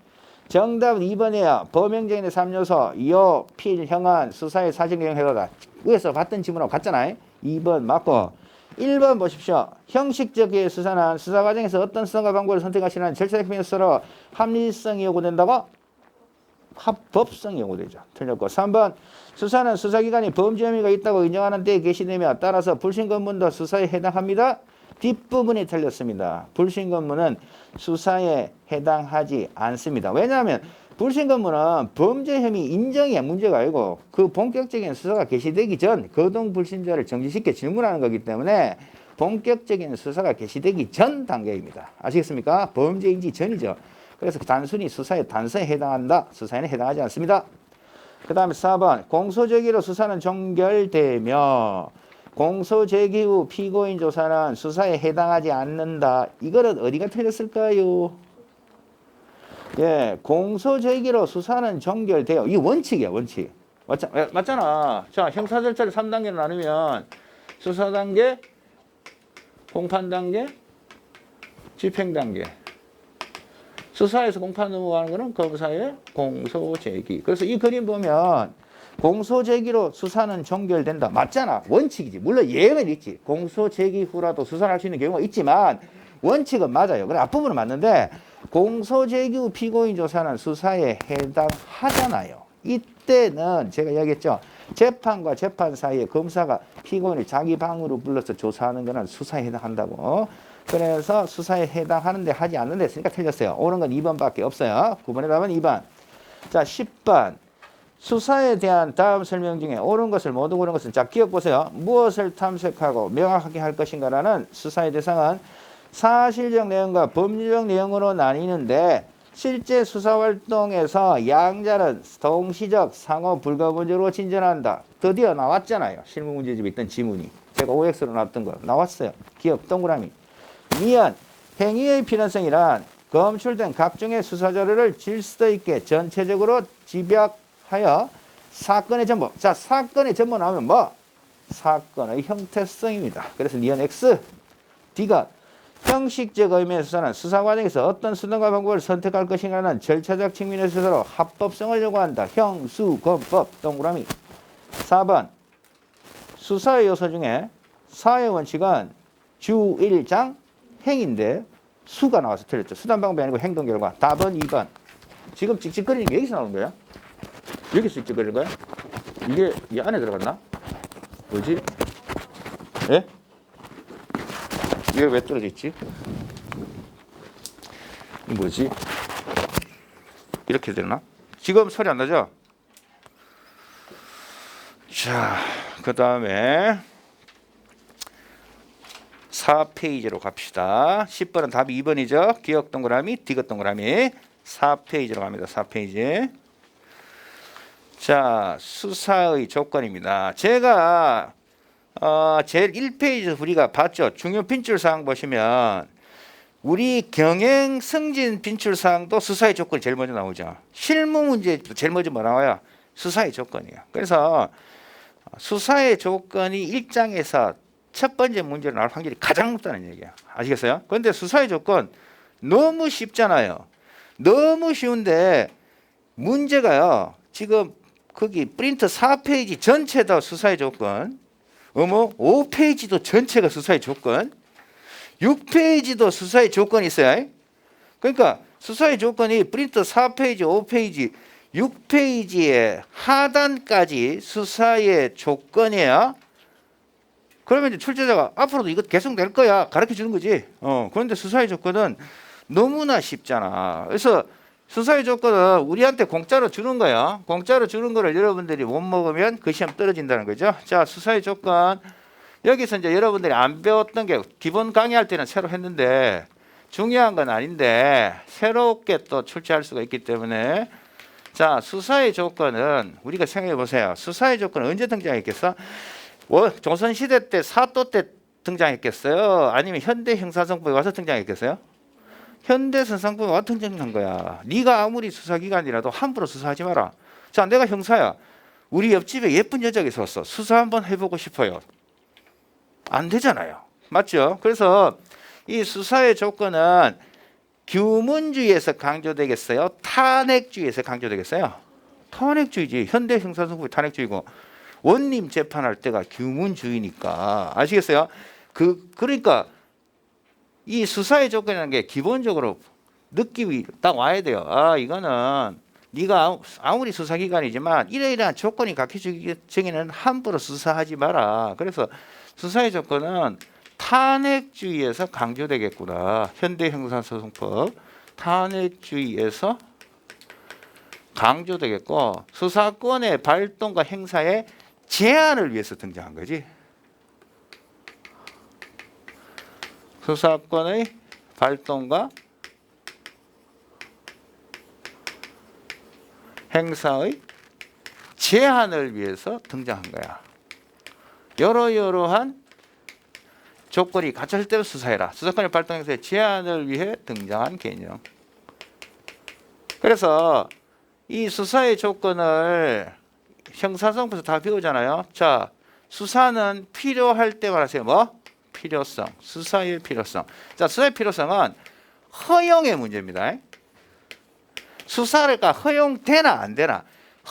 정답 2번이에요. 범행적인 3요소, 요, 필, 형은 수사의 사실경 해도다. 위에서 봤던 지문하고 같잖아요. 2번 맞고. 1번 보십시오. 형식적인 수사는 수사 과정에서 어떤 수단과 방법을 선택하시는 절차적 필요성으로 합리성이 요구된다고? 합법성이 요구되죠. 틀렸고. 3번. 수사는 수사기관이 범죄 혐의가 있다고 인정하는 데에 게시되며 따라서 불신검문도 수사에 해당합니다. 뒷부분이 틀렸습니다. 불신검문은 수사에 해당하지 않습니다. 왜냐하면 불신검문은 범죄 혐의 인정이 문제가 아니고 그 본격적인 수사가 개시되기 전 거동 불신자를 정지시켜 질문하는 거기 때문에 본격적인 수사가 개시되기 전 단계입니다. 아시겠습니까? 범죄 인지 전이죠. 그래서 단순히 수사에 단서에 해당한다. 수사에는 해당하지 않습니다. 그 다음에 4번. 공소제기로 수사는 종결되며 공소제기 후 피고인 조사는 수사에 해당하지 않는다. 이거는 어디가 틀렸을까요? 예, 공소제기로 수사는 종결돼요. 이게 원칙이야, 원칙. 맞잖아. 자, 형사 절차를 3단계로 나누면 수사 단계, 공판 단계, 집행 단계. 수사에서 공판 넘어가는 거는 검사의 공소제기. 그래서 이 그림 보면 공소제기로 수사는 종결된다. 맞잖아. 원칙이지. 물론 예외는 있지. 공소제기 후라도 수사를 할 수 있는 경우가 있지만 원칙은 맞아요. 그래 앞부분은 맞는데 공소제기 후 피고인 조사는 수사에 해당하잖아요. 이때는 제가 이야기했죠. 재판과 재판 사이에 검사가 피고인을 자기 방으로 불러서 조사하는 것은 수사에 해당한다고. 그래서 수사에 해당하는데 하지 않는데 했으니까 틀렸어요. 옳은 건 2번밖에 없어요. 9번에 답은 2번. 자, 10번. 수사에 대한 다음 설명 중에 옳은 것을 모두 고른 것은 자, 기억 보세요. 무엇을 탐색하고 명확하게 할 것인가라는 수사의 대상은 사실적 내용과 법률적 내용으로 나뉘는데 실제 수사 활동에서 양자는 동시적 상호 불가분적으로 진전한다. 드디어 나왔잖아요. 실무 문제집에 있던 지문이. 제가 OX로 나왔던 거 나왔어요. 기억 동그라미. 미연 행위의 필연성이란 검출된 각종의 수사 자료를 질서 있게 전체적으로 집약하여 사건의 전모. 자, 사건의 전모 나오면 뭐? 사건의 형태성입니다. 그래서 니은 X. D가 형식적 의미의 수사는 수사 과정에서 어떤 수단과 방법을 선택할 것인가는 절차적 측면의 수사로 합법성을 요구한다. 형수검법 동그라미. 4번 수사의 요소 중에 사회 원칙은 주1장 행인데 수가 나와서 틀렸죠. 수단 방법이 아니고 행동 결과. 답은 2번. 지금 찍찍거리는 게 여기서 나오는 거야? 여기서 찍찍거리는 거야? 이게 이 안에 들어갔나? 뭐지? 예? 이게 왜 떨어져 있지? 이 뭐지? 이렇게 되나? 지금 소리 안 나죠? 자, 그 다음에 4페이지로 갑시다. 10번은 답이 2번이죠. 기억 동그라미, 디귿 동그라미. 4페이지로 갑니다. 4페이지. 자, 수사의 조건입니다. 제가 제일 1페이지 우리가 봤죠. 중요 빈출사항 보시면 우리 경행 승진 빈출사항도 수사의 조건이 제일 먼저 나오죠. 실무 문제도 제일 먼저 뭐 나와요? 수사의 조건이에요. 그래서 수사의 조건이 1장에서 첫 번째 문제로 나올 확률이 가장 높다는 얘기야. 아시겠어요? 그런데 수사의 조건 너무 쉽잖아요. 너무 쉬운데 문제가요. 지금 거기 프린트 4페이지 전체 다 수사의 조건, 5페이지도 전체가 수사의 조건, 6페이지도 수사의 조건이 있어요. 그러니까 수사의 조건이 프린트 4페이지, 5페이지, 6페이지의 하단까지 수사의 조건이에요. 그러면 이제 출제자가 앞으로도 이거 계속 낼 거야 가르쳐 주는 거지. 그런데 수사의 조건은 너무나 쉽잖아. 그래서 수사의 조건은 우리한테 공짜로 주는 거야. 공짜로 주는 거를 여러분들이 못 먹으면 그 시험 떨어진다는 거죠. 자, 수사의 조건. 여기서 이제 여러분들이 안 배웠던 게 기본 강의할 때는 새로 했는데 중요한 건 아닌데 새롭게 또 출제할 수가 있기 때문에 자, 수사의 조건은 우리가 생각해 보세요. 수사의 조건은 언제 등장했겠어? 조선시대 때 사도 때 등장했겠어요? 아니면 현대 형사성법에 와서 등장했겠어요? 현대 선상법에 와서 등장한 거야. 네가 아무리 수사기관이라도 함부로 수사하지 마라. 자, 내가 형사야. 우리 옆집에 예쁜 여자가 있었어. 수사 한번 해보고 싶어요. 안 되잖아요. 맞죠? 그래서 이 수사의 조건은 규문주의에서 강조되겠어요? 탄핵주의에서 강조되겠어요? 탄핵주의지. 현대 형사성법이 탄핵주의고 원님 재판할 때가 규문주의니까. 아시겠어요? 그러니까 이 수사의 조건이라는 게 기본적으로 느낌이 딱 와야 돼요. 아, 이거는 네가 아무리 수사기관이지만 이러이러한 조건이 갖춰지기 전에는 함부로 수사하지 마라. 그래서 수사의 조건은 탄핵주의에서 강조되겠구나. 현대형사소송법 탄핵주의에서 강조되겠고 수사권의 발동과 행사의 제한을 위해서 등장한 거지. 수사권의 발동과 행사의 제한을 위해서 등장한 거야. 여러한 조건이 갖춰질 때로 수사해라. 수사권의 발동 행사의 제한을 위해 등장한 개념. 그래서 이 수사의 조건을 형사성법에서 다 배우잖아요. 자, 수사는 필요할 때만 하세요. 뭐? 필요성. 수사의 필요성. 자, 수사의 필요성은 허용의 문제입니다. 수사가 허용되나 안 되나?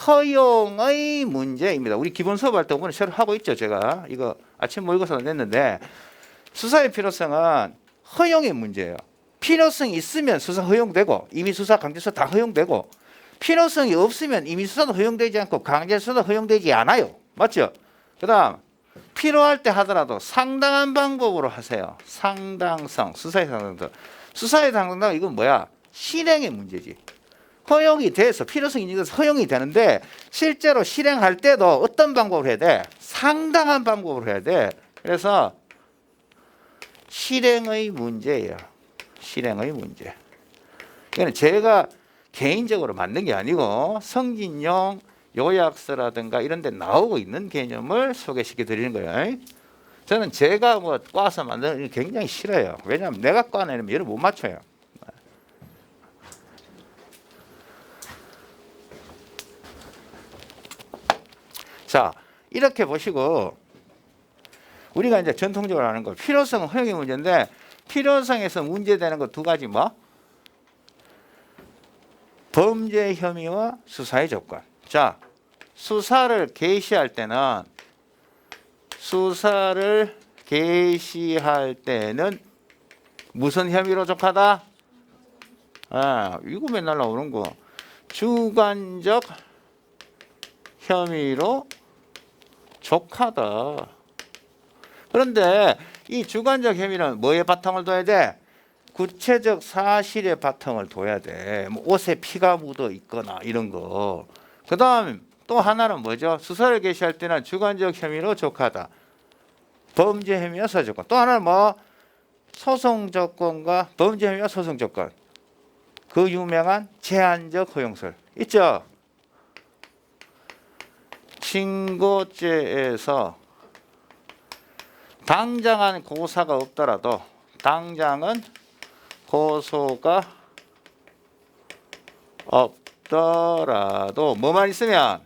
허용의 문제입니다. 우리 기본 수업할 때 오늘 새로 하고 있죠. 제가 이거 아침 모의고사 냈는데 수사의 필요성은 허용의 문제예요. 필요성이 있으면 수사 허용되고 이미 수사 강제수사 다 허용되고 필요성이 없으면 이미 수사도 허용되지 않고 강제수사도 허용되지 않아요. 맞죠? 그 다음 필요할 때 하더라도 상당한 방법으로 하세요. 상당성, 수사의 상당성. 수사의 상당성 이건 뭐야? 실행의 문제지. 허용이 돼서 필요성이 있는 것은 허용이 되는데 실제로 실행할 때도 어떤 방법으로 해야 돼? 상당한 방법으로 해야 돼. 그래서 실행의 문제예요. 실행의 문제. 이거는 제가 개인적으로 만든 게 아니고 성진용 요약서라든가 이런 데 나오고 있는 개념을 소개시켜 드리는 거예요. 저는 제가 뭐 꽈서 만드는 게 굉장히 싫어요. 왜냐하면 내가 꽈내면 얘를 못 맞춰요. 자, 이렇게 보시고 우리가 이제 전통적으로 하는 거 필요성은 허용의 문제인데 필요성에서 문제되는 거 두 가지 뭐? 범죄 혐의와 수사의 조건. 자, 수사를 개시할 때는 무슨 혐의로 족하다? 아, 이거 맨날 나오는 거. 주관적 혐의로 족하다. 그런데 이 주관적 혐의는 뭐에 바탕을 둬야 돼? 구체적 사실의 바탕을 둬야 돼. 뭐 옷에 피가 묻어 있거나 이런 거. 그 다음 또 하나는 뭐죠? 수사를 개시할 때는 주관적 혐의로 족하다. 범죄 혐의와 수사 조건. 또 하나는 뭐? 소송 조건과 범죄 혐의와 소송 조건. 그 유명한 제한적 허용설. 있죠? 신고죄에서 당장은 고사가 없더라도 당장은 고소가 없더라도 뭐만 있으면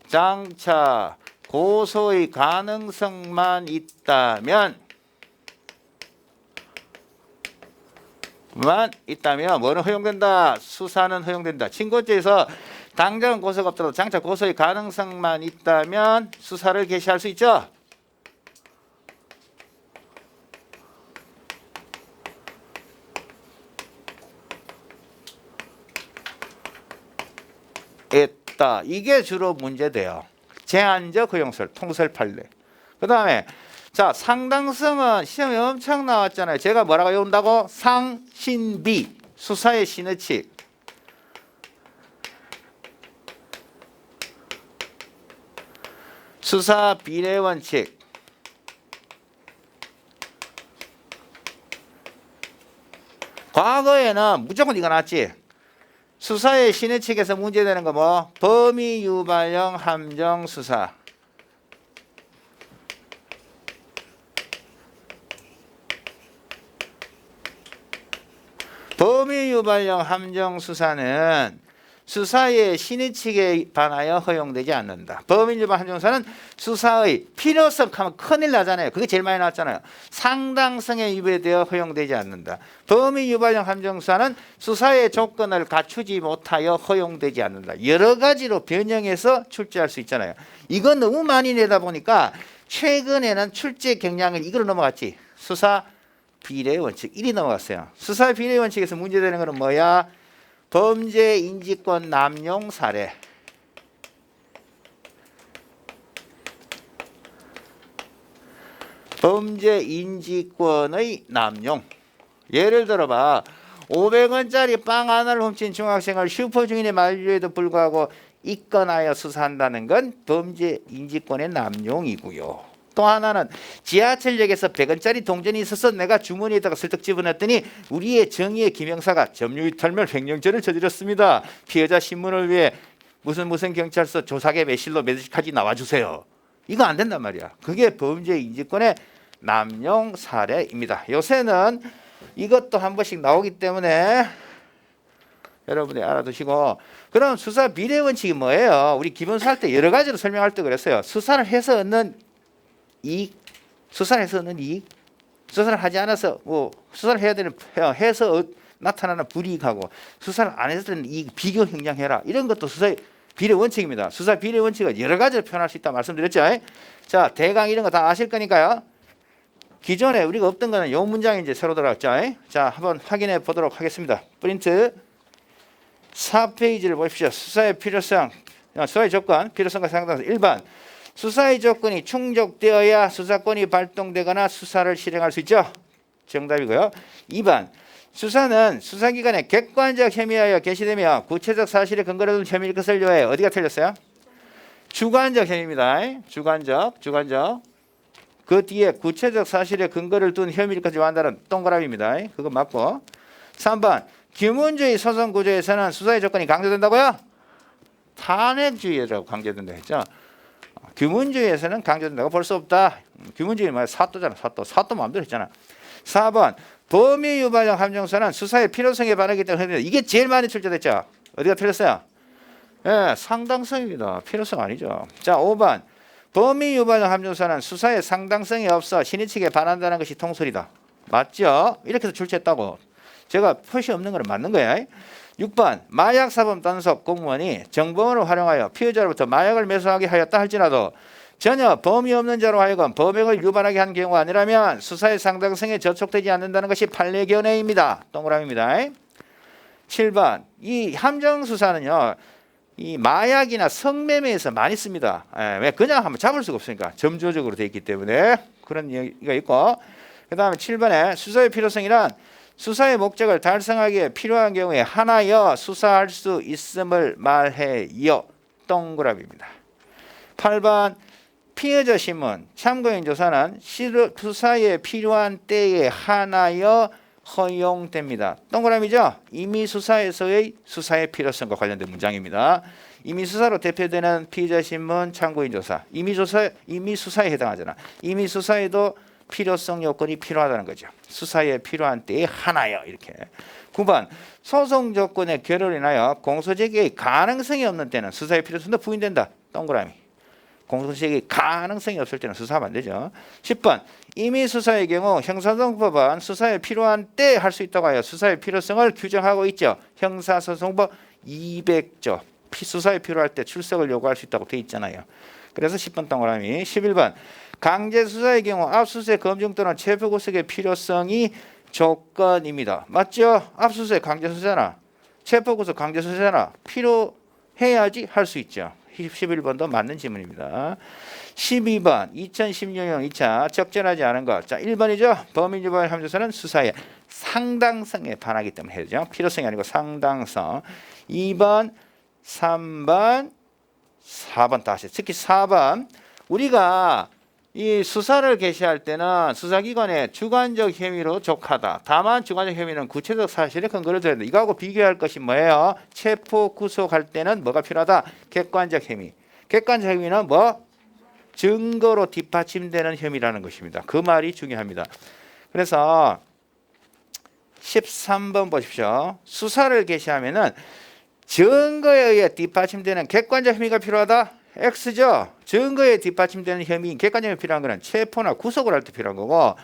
장차 고소의 가능성만 있다면 뭐는 허용된다. 수사는 허용된다. 친고죄에서 당장 고소가 없더라도 장차 고소의 가능성만 있다면 수사를 개시할 수 있죠. 있다. 이게 주로 문제돼요. 제한적 허용설, 통설 판례. 그 다음에 자, 상당성은 시험에 엄청 나왔잖아요. 제가 뭐라고 외운다고? 상신비, 수사의 신의칙. 수사 비례 원칙. 과거에는 무조건 이거 나왔지. 수사의 신의칙에서 문제되는 거 뭐? 범위 유발령 함정 수사. 범위 유발령 함정 수사는 수사의 신의칙에 반하여 허용되지 않는다. 범위 유발 함정 수사는 수사의 필요성 하면 큰일 나잖아요. 그게 제일 많이 나왔잖아요. 상당성에 위배되어 허용되지 않는다. 범위 유발령 함정 수사는 수사의 조건을 갖추지 못하여 허용되지 않는다. 여러 가지로 변형해서 출제할 수 있잖아요. 이건 너무 많이 내다 보니까 최근에는 출제 경향을 이걸로 넘어갔지. 수사 비례 원칙 1이 넘어갔어요. 수사 비례 원칙에서 문제되는 거는 뭐야? 범죄 인지권 남용 사례. 범죄 인지권의 남용. 예를 들어봐. 500원짜리 빵 하나를 훔친 중학생을 슈퍼주인의 만류에도 불구하고 입건하여 수사한다는 건 범죄 인지권의 남용이고요. 또 하나는 지하철역에서 100원짜리 동전이 있어서 내가 주머니에다가 슬쩍 집어넣었더니 우리의 정의의 김영사가 점유이탈물 횡령죄를 저질렀습니다. 피해자 신문을 위해 무슨 경찰서 조사계 매실로 매직까지 나와주세요. 이거 안 된단 말이야. 그게 범죄 인지권의 남용 사례입니다. 요새는 이것도 한 번씩 나오기 때문에 여러분이 알아두시고. 그럼 수사 비례 원칙이 뭐예요? 우리 기본수사 할 때 여러 가지로 설명할 때 그랬어요. 수사를 해서 얻는 이익, 수사를 해서 얻는 이익, 수사를 하지 않아서 뭐 수사를 해야 되는 해서 나타나는 불이익하고 수사를 안 했을 때는 이익 비교 형량해라. 이런 것도 수사의 비례 원칙입니다. 수사 비례 원칙은 여러 가지로 표현할 수 있다 말씀드렸죠. 자, 대강 이런 거 다 아실 거니까요. 기존에 우리가 없던 거는 요 문장이 이제 새로 들어갔죠. 자, 한번 확인해 보도록 하겠습니다. 프린트 4페이지를 보십시오. 수사의 필요성, 수사의 조건, 필요성과 상당성 1번. 수사의 조건이 충족되어야 수사권이 발동되거나 수사를 실행할 수 있죠. 정답이고요. 2번. 수사는 수사기관의 객관적 혐의에 의하여 개시되며 구체적 사실에 근거로 둔 혐의일 것을 요해. 어디가 틀렸어요? 주관적 혐의입니다. 주관적. 그 뒤에 구체적 사실에 근거를 둔 혐의일 것을 요한다는 동그라미입니다. 그거 맞고. 3번. 규문주의 소송 구조에서는 수사의 조건이 강조된다고요? 탄핵주의라고 강조된다 했죠. 규문주의에서는 강조된다고 볼 수 없다. 규문주의는 뭐야? 사또잖아. 사또 마음대로 했잖아. 4번. 범위 유발령 함정수사는 수사의 필요성에 반하기 때문에 이게 제일 많이 출제됐죠. 어디가 틀렸어요? 예, 상당성입니다. 필요성 아니죠. 자, 5번. 범위 유발령 함정수사는 수사의 상당성이 없어 신의칙에 반한다는 것이 통설이다. 맞죠? 이렇게 해서 출제했다고. 제가 표시 없는 거는 맞는 거야. 6번. 마약사범 단속 공무원이 정보원을 활용하여 피해자로부터 마약을 매수하게 하였다 할지라도 전혀 범위 없는 자로 하여금 범행을 유발하게 한 경우가 아니라면 수사의 상당성에 저촉되지 않는다는 것이 판례 견해입니다. 동그라미입니다. 7번. 이 함정수사는요. 이 마약이나 성매매에서 많이 씁니다. 왜? 그냥 하면 잡을 수가 없으니까. 점조적으로 되어 있기 때문에 그런 얘기가 있고. 그 다음에 7번에 수사의 필요성이란 수사의 목적을 달성하기 위해 필요한 경우에 하나여 수사할 수 있음을 말해요. 동그라미입니다. 8번. 피해자 신문, 참고인 조사는 수사에 필요한 때에 하나여 허용됩니다. 동그라미죠? 이미 수사에서의 수사의 필요성과 관련된 문장입니다. 이미 수사로 대표되는 피해자 신문, 참고인 조사. 이미 수사에 해당하잖아. 이미 수사에도 필요성 요건이 필요하다는 거죠. 수사에 필요한 때에 하나여 이렇게. 9번. 소송 조건의 결여로 인하여 공소 제기의 가능성이 없는 때는 수사의 필요성도 부인된다. 동그라미. 공소시효의 가능성이 없을 때는 수사하면 안 되죠. 10번 임의 수사의 경우 형사소송법은 수사에 필요한 때 할 수 있다고 하여 수사의 필요성을 규정하고 있죠. 형사소송법 200조 수사에 필요할 때 출석을 요구할 수 있다고 돼 있잖아요. 그래서 10번 동그라미. 11번 강제 수사의 경우 압수수색 검증 또는 체포구속의 필요성이 조건입니다. 맞죠? 압수수색 강제 수사나 체포구속 강제 수사나 필요해야지 할 수 있죠. 11번도 맞는 질문입니다. 12번 2016년 2차 적절하지 않은 것. 자, 1번이죠. 범인유발 함조사는 수사의 상당성에 반하기 때문에 해야죠. 필요성이 아니고 상당성. 2번 3번 4번 다시 특히 4번 우리가 이 수사를 개시할 때는 수사기관의 주관적 혐의로 족하다. 다만 주관적 혐의는 구체적 사실에 근거를 둬야 된다. 이거하고 비교할 것이 뭐예요? 체포 구속할 때는 뭐가 필요하다? 객관적 혐의. 객관적 혐의는 뭐? 증거로 뒷받침되는 혐의라는 것입니다. 그 말이 중요합니다. 그래서 13번 보십시오. 수사를 개시하면은 증거에 의해 뒷받침되는 객관적 혐의가 필요하다. X죠. 증거에 뒷받침되는 혐의, 객관적 혐의 필요한 것은 체포나 구속을 할 때 필요한 거고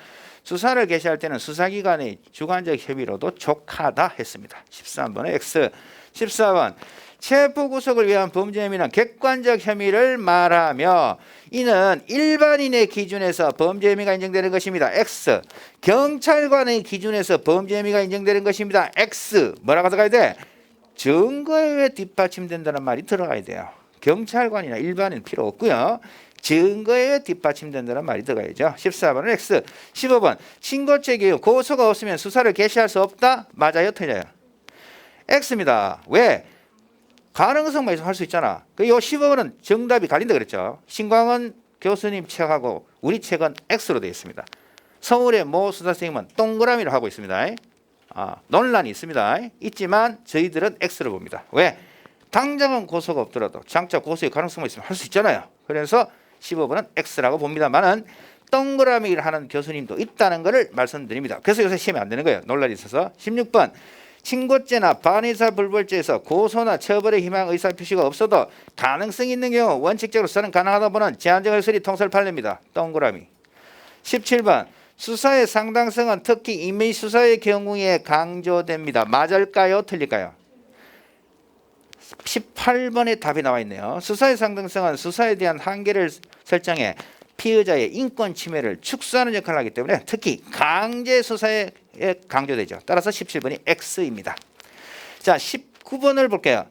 수사를 개시할 때는 수사기관의 주관적 혐의로도 족하다 했습니다. 13번은 X. 14번 체포 구속을 위한 범죄 혐의는 객관적 혐의를 말하며 이는 일반인의 기준에서 범죄 혐의가 인정되는 것입니다. X. 경찰관의 기준에서 범죄 혐의가 인정되는 것입니다. X. 뭐라고 들어가야 돼? 증거에 의해 뒷받침된다는 말이 들어가야 돼요. 경찰관이나 일반인 필요 없고요. 증거에 뒷받침된다는 말이 들어가야죠. 14번은 X. 15번 신고죄 경우 고소가 없으면 수사를 개시할 수 없다. 맞아요? 틀려요? X입니다. 왜? 가능성만 있으면 할 수 있잖아. 이 15번은 정답이 갈린다 그랬죠. 신광원 교수님 책하고 우리 책은 X로 되어 있습니다. 서울의 모 수사선생님은 동그라미를 하고 있습니다. 논란이 있습니다. 있지만 저희들은 X로 봅니다. 왜? 당장은 고소가 없더라도 장차 고소의 가능성만 있으면 할 수 있잖아요. 그래서 15번은 X라고 봅니다만은 동그라미를 하는 교수님도 있다는 것을 말씀드립니다. 그래서 요새 시험이 안 되는 거예요. 논란이 있어서. 16번 친고죄나 반의사 불벌죄에서 고소나 처벌의 희망 의사 표시가 없어도 가능성이 있는 경우 원칙적으로 수사는 가능하다 보는 제한적 의술이 통설 판례입니다. 동그라미. 17번 수사의 상당성은 특히 임의 수사의 경우에 강조됩니다. 맞을까요? 틀릴까요? 18번에 답이 나와 있네요. 수사의 상당성은 수사에 대한 한계를 설정해 피의자의 인권 침해를 축소하는 역할을 하기 때문에 특히 강제 수사에 강조되죠. 따라서 17번이 X입니다. 자, 19번을 볼게요.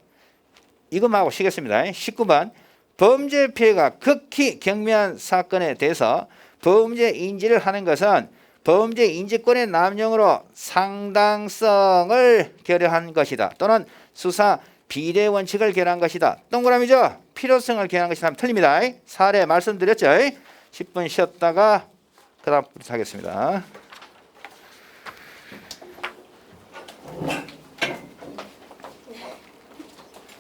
이것만 하고 쉬겠습니다. 19번 범죄 피해가 극히 경미한 사건에 대해서 범죄 인지를 하는 것은 범죄 인지권의 남용으로 상당성을 결여한 것이다. 또는 수사 비례 원칙을 결여한 것이다. 동그라미죠. 필요성을 결여한 것이다. 틀립니다. 사례 말씀드렸죠. 10분 쉬었다가 그 다음 하겠습니다.